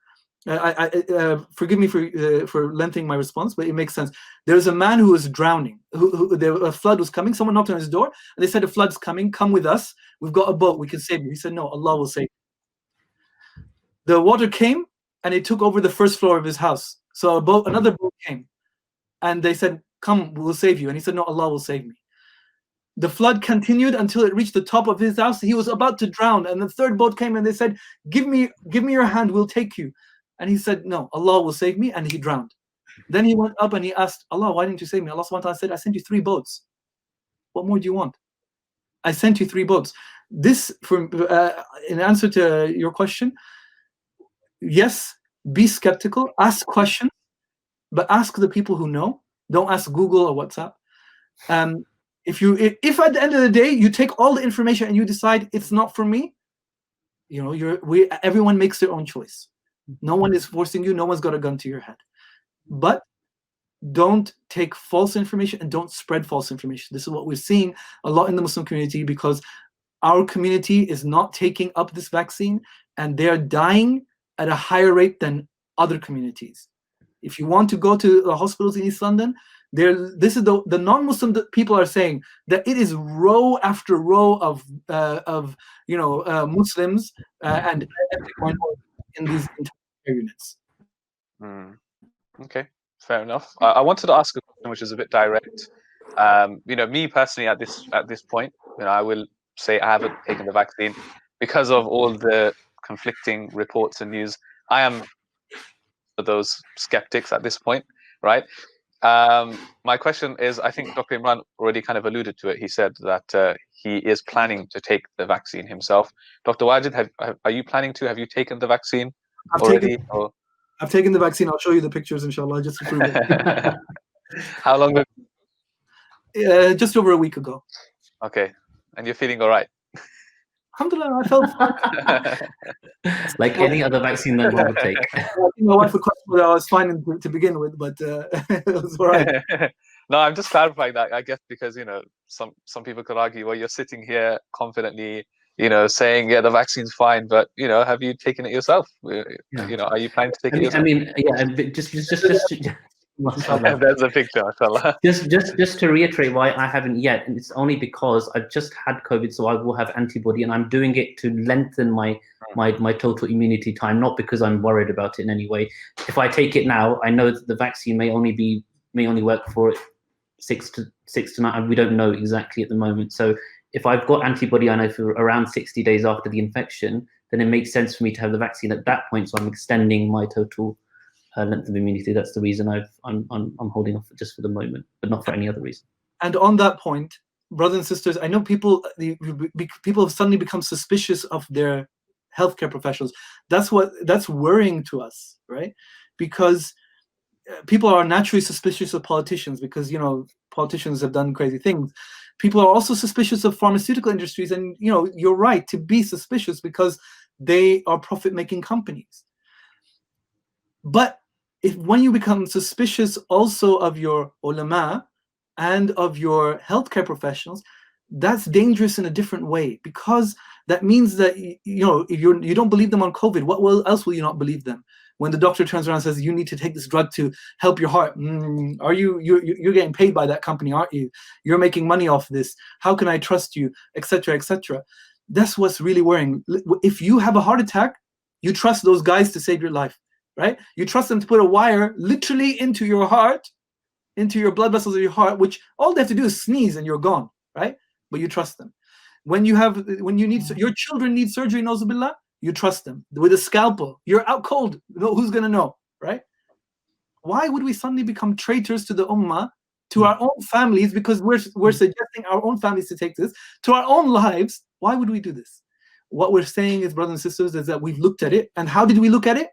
Forgive me for lengthening my response, but it makes sense. There's a man who was drowning. A flood was coming. Someone knocked on his door, and they said, "The flood's coming. Come with us. We've got a boat. We can save you." He said, "No, Allah will save you." The water came, and it took over the first floor of his house. So another boat came, and they said, "Come, we'll save you." And he said, "No, Allah will save me." The flood continued until it reached the top of his house. He was about to drown, and the third boat came, and they said, give me your hand, we'll take you." And he said, "No, Allah will save me," and he drowned. Then he went up and he asked Allah, "Why didn't you save me?" Allah subhanahu wa ta'ala said, "I sent you 3 boats. What more do you want? I sent you 3 boats." This, in answer to your question, yes, be skeptical, ask questions, but ask the people who know. Don't ask Google or WhatsApp. If at the end of the day you take all the information and you decide it's not for me, everyone makes their own choice. No one is forcing you. No one's got a gun to your head. But don't take false information and don't spread false information. This is what we're seeing a lot in the Muslim community, because our community is not taking up this vaccine and they're dying at a higher rate than other communities. If you want to go to the hospitals in East London, This is the non-Muslim people are saying that it is row after row of Muslims and ethnic minorities in these entire units. Okay, fair enough. I wanted to ask a question which is a bit direct. Me personally, at this point, I will say I haven't taken the vaccine because of all the conflicting reports and news. I am for those skeptics at this point, right? My question is, I think Dr. Imran already kind of alluded to it. He said that he is planning to take the vaccine himself. Dr. Wajid, are you planning to? Have you taken the vaccine already? I've taken the vaccine. I'll show you the pictures, inshallah, just to prove it. How long ago? Just over a week ago. Okay. And you're feeling all right? Alhamdulillah, I felt fine. Like any other vaccine that one would take. My wife would question whether I was fine to begin with, but it was all right. No, I'm just clarifying that, I guess, because, some people could argue, well, you're sitting here confidently, saying, yeah, the vaccine's fine, but, have you taken it yourself? Yeah. Are you planning to take it yourself? I mean, yeah, just there's a picture, mashallah. Just to reiterate why I haven't yet, and it's only because I've just had COVID, so I will have antibody, and I'm doing it to lengthen my total immunity time, not because I'm worried about it in any way. If I take it now, I know that the vaccine may only work for 6 to 9, and we don't know exactly at the moment. So if I've got antibody, I know for around 60 days after the infection, then it makes sense for me to have the vaccine at that point. So I'm extending my total length of immunity. That's the reason I'm holding off just for the moment, but not for any other reason. And on that point, brothers and sisters, I know people have suddenly become suspicious of their healthcare professionals. That's worrying to us, right? Because people are naturally suspicious of politicians because politicians have done crazy things. People are also suspicious of pharmaceutical industries, and you're right to be suspicious because they are profit-making companies. But when you become suspicious also of your ulama and of your healthcare professionals, that's dangerous in a different way, because that means that if you don't believe them on COVID, what else will you not believe them? When the doctor turns around and says you need to take this drug to help your heart, are you're getting paid by that company, aren't you? You're making money off this. How can I trust you, etc., etc.? That's what's really worrying. If you have a heart attack, you trust those guys to save your life, right? You trust them to put a wire literally into your heart, into your blood vessels of your heart, which all they have to do is sneeze and you're gone, right? But you trust them. When your children need surgery, nauzubillah, you trust them. With a scalpel, you're out cold. Who's gonna know, right? Why would we suddenly become traitors to the ummah, to our own families, because we're suggesting our own families to take this, to our own lives? Why would we do this? What we're saying is, brothers and sisters, is that we've looked at it. And how did we look at it?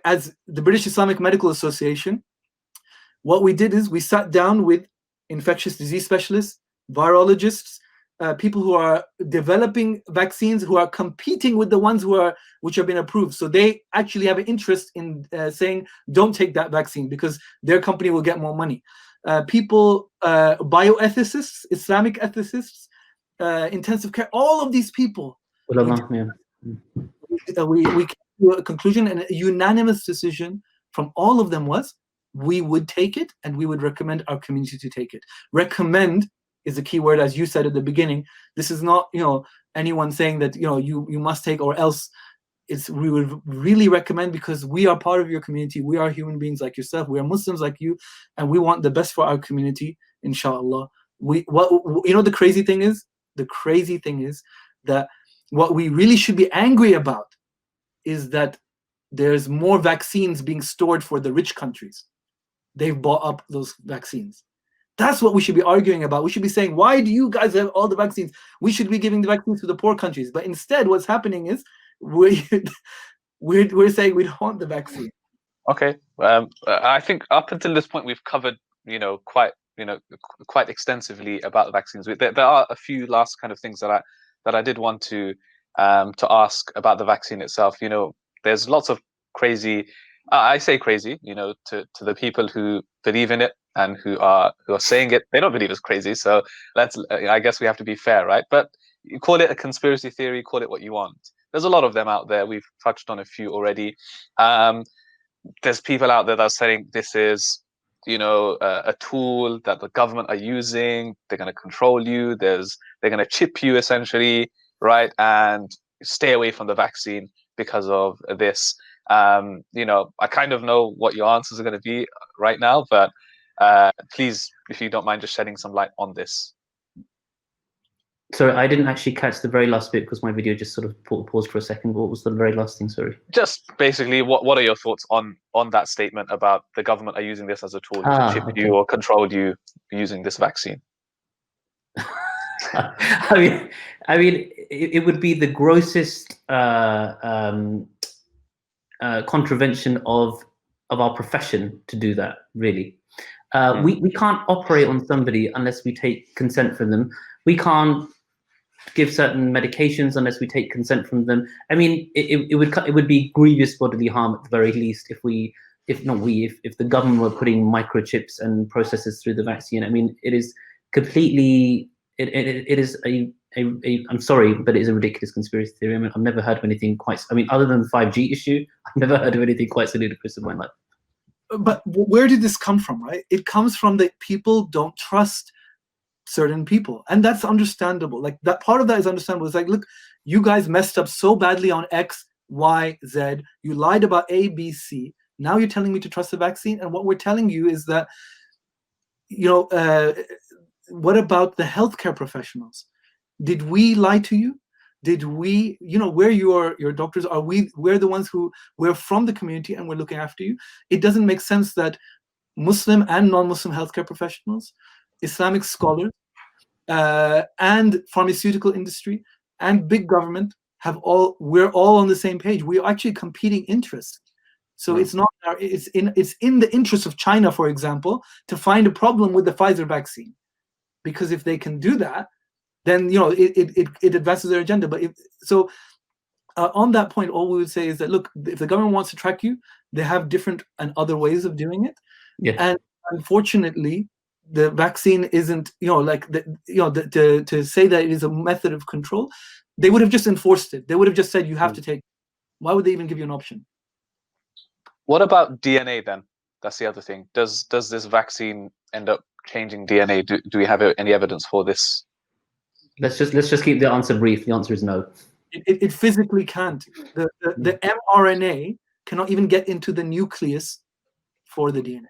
As the British Islamic Medical Association, what we did is we sat down with infectious disease specialists, virologists, people who are developing vaccines, who are competing with the ones which have been approved. So they actually have an interest in saying, don't take that vaccine because their company will get more money. People, bioethicists, Islamic ethicists, intensive care, all of these people. We came to a conclusion, and a unanimous decision from all of them was, we would take it and we would recommend our community to take it. Recommend is a key word, as you said at the beginning. This is not, anyone saying that, you must take or else. We would really recommend, because we are part of your community. We are human beings like yourself. We are Muslims like you, and we want the best for our community, inshallah. The crazy thing is? The crazy thing is that what we really should be angry about is that there's more vaccines being stored for the rich countries. They've bought up those vaccines. That's what we should be arguing about. We should be saying, why do you guys have all the vaccines? We should be giving the vaccines to the poor countries. But instead, what's happening is we're saying we don't want the vaccine. Okay. I think up until this point, we've covered, quite extensively about the vaccines. There are a few last kind of things that I did want to ask about the vaccine itself. There's lots of crazy, I say crazy, to the people who believe in it and who are saying it. They don't believe it's crazy. So I guess we have to be fair, right? But you call it a conspiracy theory, call it what you want. There's a lot of them out there. We've touched on a few already. There's people out there that are saying this is a tool that the government are using. They're going to control you. They're going to chip you essentially, right? And stay away from the vaccine because of this. I kind of know what your answers are going to be right now, but please, if you don't mind, just shedding some light on this. Sorry, I didn't actually catch the very last bit because my video just sort of paused for a second. What was the very last thing? Sorry. Just basically, what are your thoughts on that statement about the government are using this as a tool to chip you or control you using this vaccine? I mean, it would be the grossest contravention of our profession to do that. Really, we can't operate on somebody unless we take consent from them. We can't give certain medications unless we take consent from them. I mean, it would be grievous bodily harm at the very least if the government were putting microchips and processes through the vaccine. I mean, it is completely. It is I'm sorry, but it is a ridiculous conspiracy theory. I mean, I've never heard of anything quite. I mean, other than the 5G issue, I've never heard of anything quite so ludicrous in my life. But where did this come from, right? It comes from that people don't trust certain people, and that's understandable. Like, that part of that is understandable. It's like, look, you guys messed up so badly on X, Y, Z. You lied about A, B, C. Now you're telling me to trust the vaccine, and what we're telling you is that, what about the healthcare professionals? Did we lie to you? Did we, where your doctors are, we're the ones we're from the community and we're looking after you. It doesn't make sense that Muslim and non-Muslim healthcare professionals, Islamic scholars, and pharmaceutical industry and big government we're all on the same page. We're actually competing interests. So it's not, it's in the interest of China, for example, to find a problem with the Pfizer vaccine, because if they can do that, then it advances their agenda. But on that point, all we would say is that, look, if the government wants to track you, they have different and other ways of doing it. Yeah. And unfortunately, the vaccine isn't, to say that it is a method of control, they would have just enforced it. They would have just said you have to take. Why would they even give you an option? What about DNA then? That's the other thing. Does this vaccine end up changing DNA? Do we have any evidence for this? Let's just keep the answer brief. The answer is no. It physically can't. The mRNA cannot even get into the nucleus for the DNA.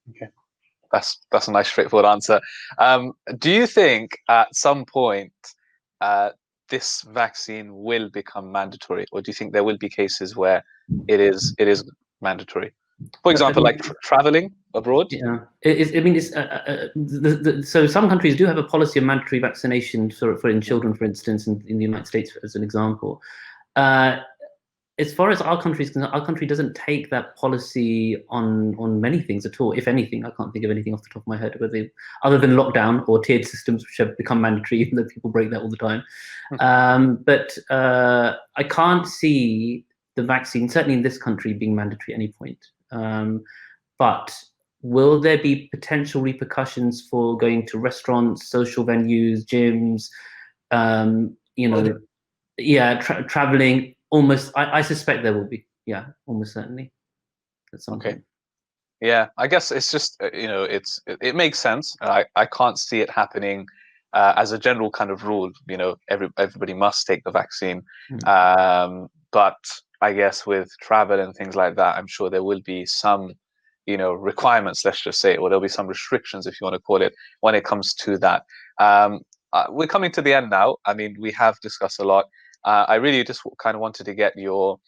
Okay, that's a nice straightforward answer. Do you think at some point this vaccine will become mandatory, or do you think there will be cases where it is mandatory? For example, like traveling abroad. Yeah, so some countries do have a policy of mandatory vaccination for in children, for instance, in the United States, as an example. As far as our country is concerned, our country doesn't take that policy on many things at all. If anything, I can't think of anything off the top of my head, other than lockdown or tiered systems, which have become mandatory, even though people break that all the time. But I can't see the vaccine, certainly in this country, being mandatory at any point. But will there be potential repercussions for going to restaurants, social venues, gyms, traveling? Almost, I suspect there will be. Yeah, almost certainly. At some point. Yeah, I guess it's just it makes sense. I can't see it happening as a general kind of rule. Everybody must take the vaccine. But I guess with travel and things like that, I'm sure there will be some, requirements, let's just say, or there'll be some restrictions, if you want to call it, when it comes to that. We're coming to the end now. I mean, we have discussed a lot. I really just kind of wanted to get your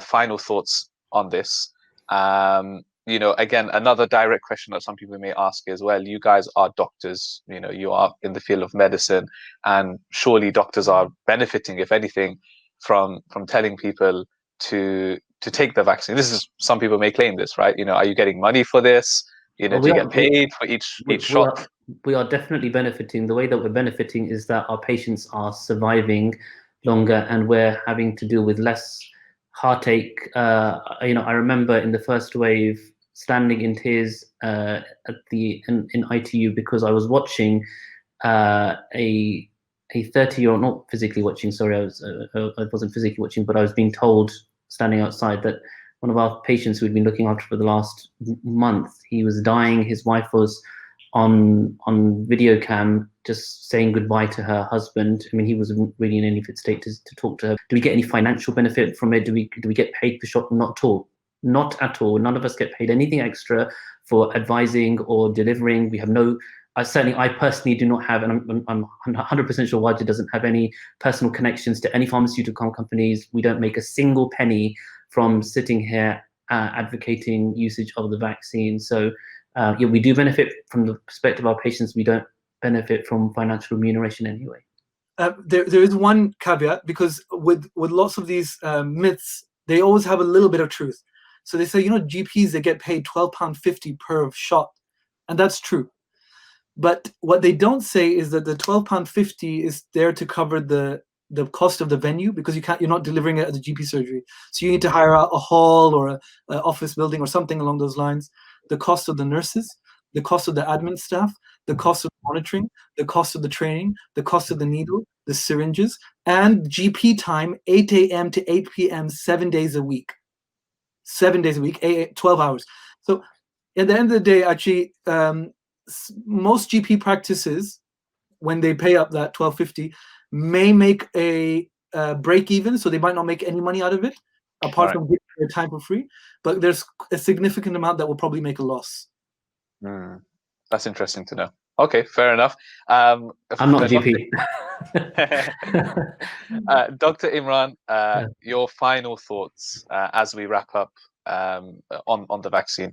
final thoughts on this. Again, another direct question that some people may ask is, well, you guys are doctors, you are in the field of medicine, and surely doctors are benefiting, if anything, from telling people to take the vaccine. Some people may claim this, right? Are you getting money for this? Do you get paid for each shot? We are definitely benefiting. The way that we're benefiting is that our patients are surviving longer, and we're having to deal with less heartache. I remember in the first wave, standing in tears in ITU because I was watching a 30-year-old, not physically watching, sorry, I wasn't physically watching, but I was being told, standing outside, that one of our patients who we'd been looking after for the last month. He was dying. His wife was on video cam, just saying goodbye to her husband. I mean, he wasn't really in any fit state to talk to her. Do we get any financial benefit from it? Do we get paid for shot? Not at all. Not at all. None of us get paid anything extra for advising or delivering. We have no. I personally do not have, and I'm 100% sure Wajid doesn't have any personal connections to any pharmaceutical companies. We don't make a single penny from sitting here advocating usage of the vaccine. So yeah, we do benefit from the perspective of our patients. We don't benefit from financial remuneration anyway. There is one caveat, because with lots of these myths, they always have a little bit of truth. So they say, GPs, they get paid £12.50 per shot, and that's true. But what they don't say is that the £12.50 is there to cover the cost of the venue, because you're not delivering it at the GP surgery. So you need to hire out a hall or a office building or something along those lines. The cost of the nurses, the cost of the admin staff, the cost of monitoring, the cost of the training, the cost of the needle, the syringes, and GP time, 8 a.m. to 8 p.m., 7 days a week. 7 days a week, 12 hours. So at the end of the day, actually, most GP practices, when they pay up that $12.50, may make a break even, so they might not make any money out of it, apart from giving their time for free. But there's a significant amount that will probably make a loss. That's interesting to know. Okay, fair enough. I'm not a GP. Dr. Imran, your final thoughts as we wrap up on the vaccine.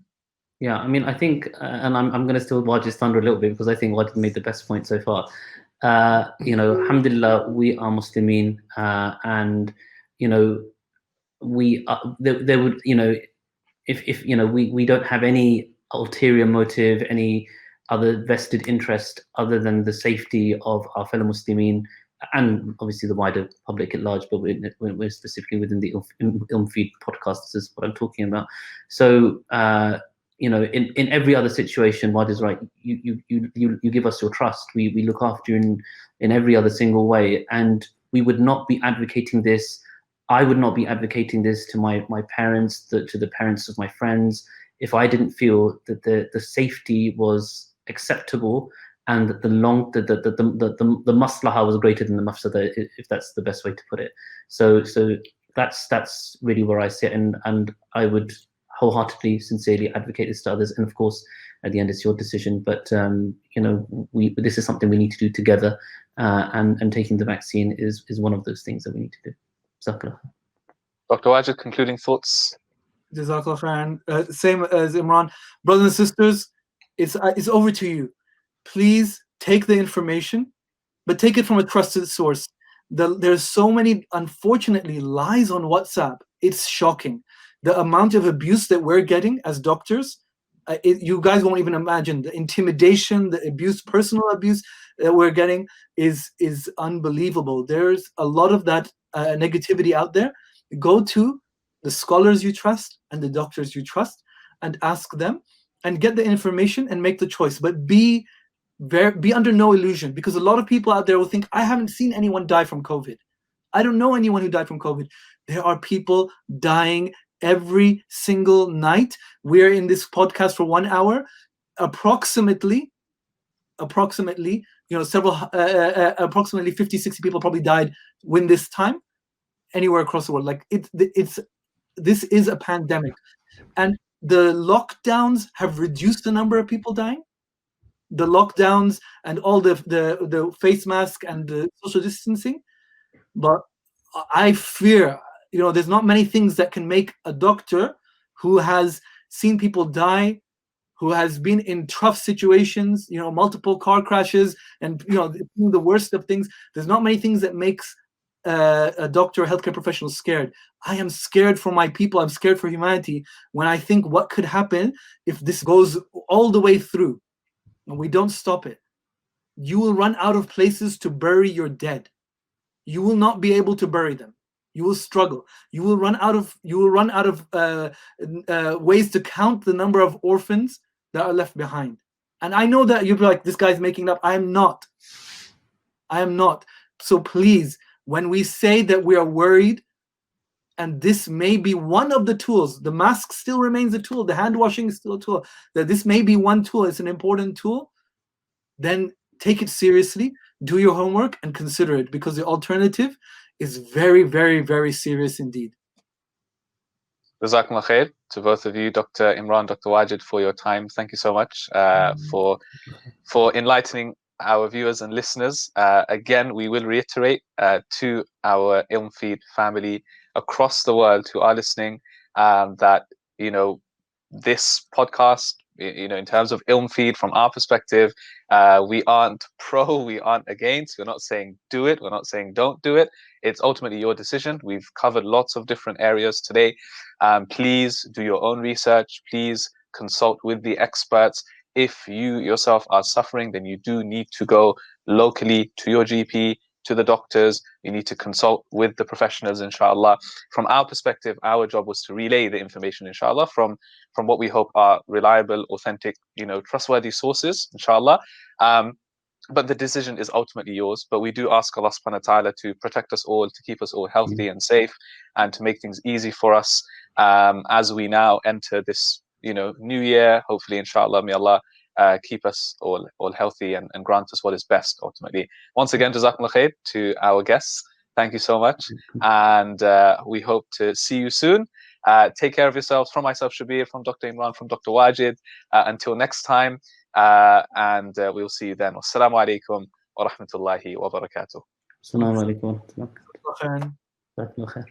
Yeah, I mean, I think, and I'm going to steal Wajid's thunder a little bit, because I think Wajid made the best point so far. Alhamdulillah, we are Muslimin, and we are, there would, if we don't have any ulterior motive, any other vested interest other than the safety of our fellow Muslimin and obviously the wider public at large, but we're specifically within the Ilm Feed podcast. This is what I'm talking about. So in every other situation, Wajid is right. You give us your trust. We look after you in every other single way, and we would not be advocating this. I would not be advocating this to my parents, to the parents of my friends, if I didn't feel that the safety was acceptable and that the maslaha was greater than the mafsada, if that's the best way to put it. So that's really where I sit, and I would wholeheartedly, sincerely advocate this to others. And of course, at the end, it's your decision. But this is something we need to do together, and taking the vaccine is one of those things that we need to do. Jazakallah. Dr. Wajid, concluding thoughts? Jazakallah khairan. Same as Imran. Brothers and sisters, it's over to you. Please take the information, but take it from a trusted source. There's so many, unfortunately, lies on WhatsApp. It's shocking. The amount of abuse that we're getting as doctors, you guys won't even imagine. The intimidation, the abuse, personal abuse that we're getting is unbelievable. There's a lot of that negativity out there. Go to the scholars you trust and the doctors you trust and ask them and get the information and make the choice. But be under no illusion, because a lot of people out there will think, I haven't seen anyone die from COVID. I don't know anyone who died from COVID. There are people dying every single night. We're in this podcast for 1 hour. Approximately, approximately 50, 60 people probably died when this time, anywhere across the world. Like this is a pandemic, and the lockdowns have reduced the number of people dying. The lockdowns and all the face mask and the social distancing, but I fear, there's not many things that can make a doctor who has seen people die, who has been in tough situations, multiple car crashes, and the worst of things. There's not many things that makes a doctor or healthcare professional scared. I am scared for my people. I'm scared for humanity when I think what could happen if this goes all the way through and we don't stop it. You will run out of places to bury your dead. You will not be able to bury them. You will struggle. You will run out of ways to count the number of orphans that are left behind. And I know that you'll be like, this guy's making it up. I am not. I am not. So please, when we say that we are worried and this may be one of the tools. The mask still remains a tool. The hand washing is still a tool. That this may be one tool. It's an important tool. Then take it seriously. Do your homework and consider it, because the alternative is very, very, very serious indeed. Jazakumullah khair to both of you, Dr. Imran, Dr. Wajid, for your time. Thank you so much for enlightening our viewers and listeners. Again, we will reiterate to our Ilm Feed family across the world who are listening that, you know, this podcast, you know, in terms of Ilm Feed, from our perspective, we aren't pro, we aren't against. We're not saying do it, we're not saying don't do it. It's ultimately your decision. We've covered lots of different areas today. Please do your own research. Please consult with the experts. If you yourself are suffering, then you do need to go locally to your GP, to the doctors. You need to consult with the professionals, inshallah. From our perspective, our job was to relay the information, inshallah, from what we hope are reliable, authentic, you know, trustworthy sources, inshallah. But the decision is ultimately yours. But we do ask Allah subhanahu wa ta'ala to protect us all, to keep us all healthy and safe, and to make things easy for us as we now enter this, you know, new year. Hopefully, inshallah, may Allah keep us all healthy and grant us what is best ultimately. Once again, Jazakumullah khair to our guests. Thank you so much. And we hope to see you soon. Take care of yourselves. From myself, Shabbir, from Dr. Imran, from Dr. Wajid. Until next time. And we'll see you then. Wassalamu alaikum wa rahmatullahi wa barakatuh. Assalamu alaikum. Khairan.